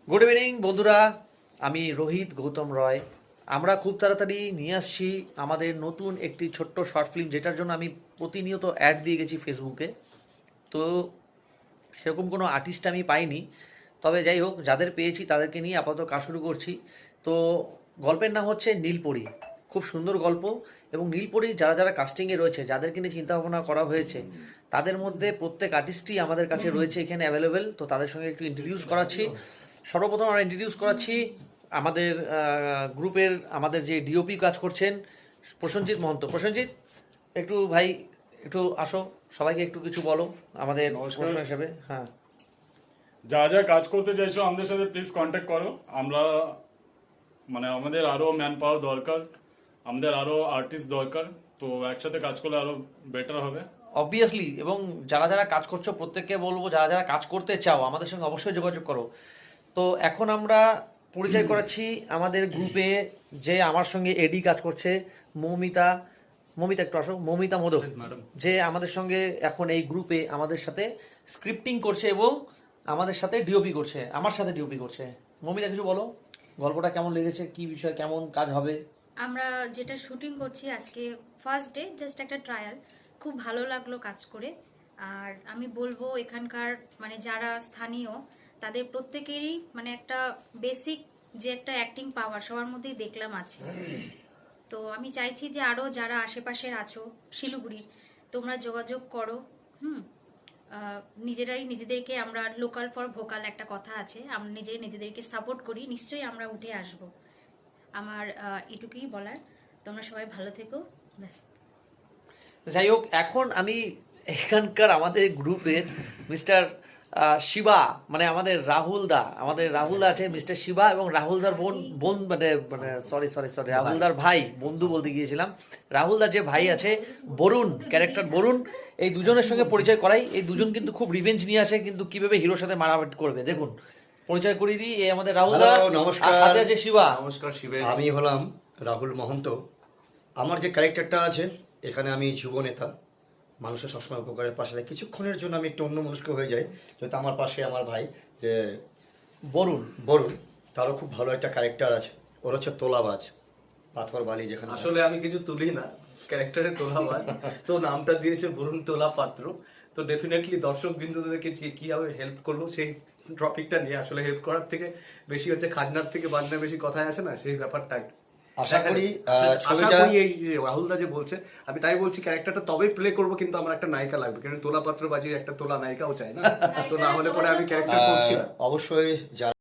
Good evening বন্ধুরা, আমি রোহিত গৌতম রয়। আমরা খুব তাড়াতাড়ি নিয়ে আসছি আমাদের নতুন একটি ছোট্ট শর্ট ফিল্ম, যেটার জন্য আমি প্রতিনিয়ত অ্যাড দিয়ে গেছি ফেসবুকে। তো সেরকম কোনো আর্টিস্ট আমি পাইনি, তবে যাই হোক, যাদের পেয়েছি তাদেরকে নিয়ে আপাতত কাজ শুরু করছি। তো গল্পের নাম হচ্ছে নীলপরী। খুব সুন্দর গল্প, এবং নীলপরী যারা যারা কাস্টিংয়ে রয়েছে, যাদেরকে নিয়ে চিন্তাভাবনা করা হয়েছে, তাদের মধ্যে প্রত্যেক আর্টিস্টই আমাদের কাছে রয়েছে এখানে অ্যাভেলেবেল। তো তাদের সঙ্গে একটু ইন্ট্রোডিউস করাচ্ছি। সর্বপ্রথম আমরা ইন্ট্রোডিউস করাচ্ছি আমাদের গ্রুপের আমাদের যে ডিওপি কাজ করছেন, প্রসেনজিৎ মহন্ত। প্রসেনজিৎ, একটু ভাই একটু আসো, সবাইকে একটু কিছু বলো আমাদের নমস্কার। প্রশ্ন হিসেবে। হ্যাঁ, যা যা কাজ করতে চাইছো আমাদের সাথে প্লিজ কন্ট্যাক্ট করো। আমরা আমাদের আরো ম্যান পাওয়ার দরকার, আমাদের আরো আর্টিস্ট দরকার। তো একসাথে কাজ করলে আরো বেটার হবে। অবভিয়াসলি। এবং যারা যারা কাজ করছো প্রত্যেককে বলবো, যারা যারা কাজ করতে চাও আমাদের সঙ্গে অবশ্যই যোগাযোগ করো। তো এখন আমরা পরিচয় করাচ্ছি আমাদের গ্রুপে যে আমার সঙ্গে এডি কাজ করছে, মৌমিতা। মৌমিতা একটু আসো। মৌমিতা মোদক, যে আমাদের সঙ্গে এখন এই গ্রুপে আমাদের সাথে স্ক্রিপ্টিং করছে এবং আমাদের সাথে ডিওপি করছে, আমার সাথে ডিওপি করছে। মৌমিতা, কিছু বলো, গল্পটা কেমন লেগেছে, কি বিষয়, কেমন কাজ হবে? আমরা যেটা শুটিং করছি আজকে ফার্স্ট ডে, জাস্ট একটা ট্রায়াল। খুব ভালো লাগলো কাজ করে। আর আমি বলবো এখানকার যারা স্থানীয়, তাদের প্রত্যেকেরই একটা বেসিক যে একটা অ্যাক্টিং পাওয়ার সবার মধ্যেই দেখলাম আছে। তো আমি চাইছি যে আরো যারা আশেপাশের আছো শিলিগুড়ির, তোমরা যোগাযোগ করো। হুম নিজেরাই নিজেদেরকে, আমরা লোকাল ফর ভোকাল একটা কথা আছে, আমরা নিজেদেরকে সাপোর্ট করি, নিশ্চয়ই আমরা উঠে আসব। আমার এটুকুই বলার। তোমরা সবাই ভালো থেকো, ব্যাস। যাই হোক, এখন আমি এখানকার আমাদের গ্রুপের মিস্টার শিবা, আমাদের রাহুল দা আছে, মিস্টার শিবা, এবং রাহুলদার বোন বোন মানে মানে সরি সরি সরি রাহুলদার ভাই, বন্ধু বলতে গিয়েছিলাম। রাহুলদার যে ভাই আছে বরুণ, ক্যারেক্টার বরুণ, এই দুজনের সঙ্গে পরিচয় করাই। এই দুজন কিন্তু খুব রিভেঞ্জ নিয়ে আসে, কিন্তু কিভাবে হিরোর সাথে মারামারি করবে দেখুন। পরিচয় করিয়ে দিই, এই আমাদের রাহুল দা, Hello, নমস্কার। আর সাথে আছে শিবা। নমস্কার শিবে। আমি হলাম রাহুল মহন্ত। আমার যে ক্যারেক্টারটা আছে এখানে, আমি যুব নেতা, মানুষের সবসময় উপকারের পাশে থাকি। কিছুক্ষণের জন্য আমি একটু অন্য মনস্ক হয়ে যাই, যেহেতু আমার পাশে আমার ভাই যে বরুণ বরুণ, তারও খুব ভালো একটা ক্যারেক্টার আছে। ওর হচ্ছে তোলাবাজ, পাথর বালি যেখানে। আসলে আমি কিছু তুলি না, ক্যারেক্টারে তোলাবাজ, তো নামটা দিয়েছে বরুণ তোলা পাত্র। তো ডেফিনেটলি দর্শক বিন্দুদেরকে যে কিভাবে হেল্প করবো সেই টপিকটা নিয়ে, আসলে হেল্প করার থেকে বেশি হচ্ছে খাজনার থেকে বাজনা বেশি কথায় আসে না, সেই ব্যাপারটা আশা করি আশা ছবিটা করি এই যে রাহুলদা যে বলছে, আমি তাই বলছি ক্যারেক্টারটা তবেই প্লে করবো, কিন্তু আমার একটা নায়িকা লাগবে, কারণ তোলা পাত্র বাজির একটা তোলা নায়িকাও চাই না, তো না হলে পরে আমি ক্যারেক্টার করছি না। অবশ্যই